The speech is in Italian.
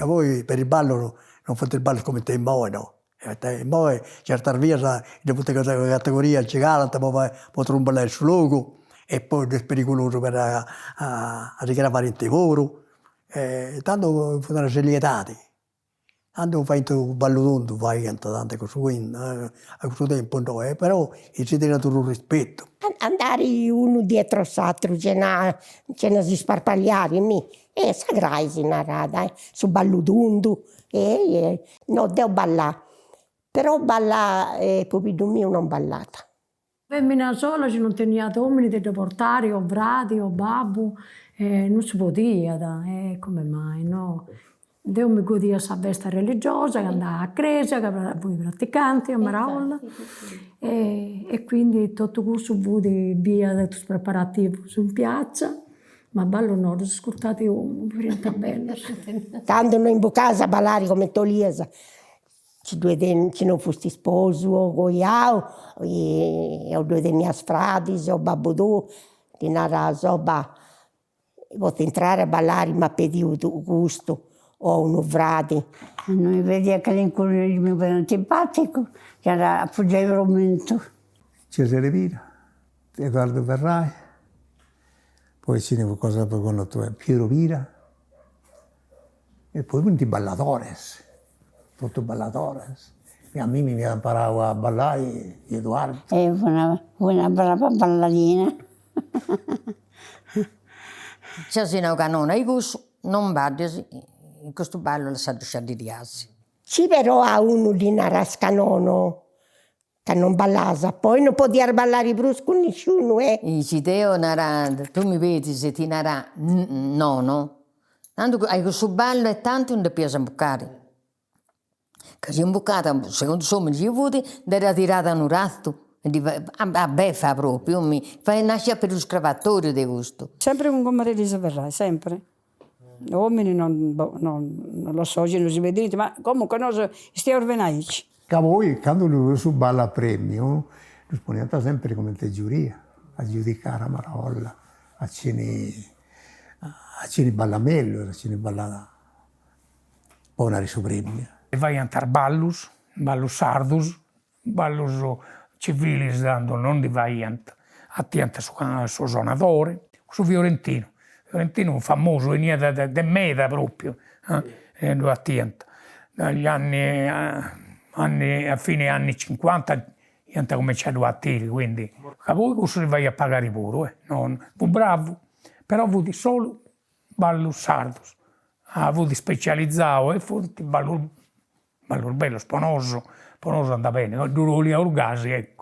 che voi per il ballo non fate il ballo come te in Moe, no? In Moe certa via, in tutte le categorie, c'è galata, poi potrò ballare sul logo, e poi è pericoloso per a ricavare il lavoro. Tanto fanno sceglietati. Tanto fai il ballo tondo, fai tante cose, a questo tempo no, però si deve avere un rispetto. Andare uno dietro l'altro, ce ne si sparpagliare, e sagrai si narra, su ballo tondo, no, devo ballare. Però ballare, popino mio, non ballata. Femmina sola, ci non tenia uomini da portare, o frati, o babbo, non si poteva, come mai, no? Io mi godia questa festa religiosa, che andava a chiesa, che voi praticanti, a Maraolla, e quindi tutto questo vuoi via tutto preparativo su piazza, ma ballo no, sono ascoltati diventa bello. Tanto noi in casa a ballare come Toliesa, ci non fosti sposo, goiao, e ho due dei miei frati, o babbo tu, di nara soba, posso entrare a ballare, ma pedivo gusto, o uno frati. Non mi vedeva che l'incuriosismo era antipatico, che era appoggiato il momento. Cesare Vira, Edoardo Ferrai, poi ce ne cosa con Piero Vira, e poi tutti balladores, tutto balladores. E a me mi imparava a ballare Edoardo. E una brava ballerina. Se si non canone, i questo non vado, in questo ballo la sa di riasi. Ci però a uno di Narascanono, che non ballava, poi non poteva ballare brusco con nessuno, Ci deo narà, tu mi vedi se ti narà no. Tanto hai questo ballo e tanto non ti piace imbucare. Che si è imbucata, secondo sommi di avuti, era tirata in un ratto. A beffa proprio, mi fai nascere per lo scravatorio di questo. Sempre con Maria Elisa Ferrai, sempre. Gli uomini non lo so, non si vede niente, ma comunque noi stiamo organizzati. Che voi, quando lui su balla a premio, rispondiamo sempre come te giuria, a giudicare a Maraolla, a cine balla meglio, a cine balla poi una risopremia. E vai a andare ballus sardus, ballus civilis, dando non di vai attenti su suonatore, su Fiorentino. Fiorentino famoso, veniva da meta proprio, attento. Dagli anni, a fine anni 50, io ho cominciato a tirare, quindi a voi cosa vai a pagare pure, fu bravo, però avuto solo ballo sardus, avuto specializzato e fu ballo bello, sponoso andava bene, duro lì a Urgasi, ecco.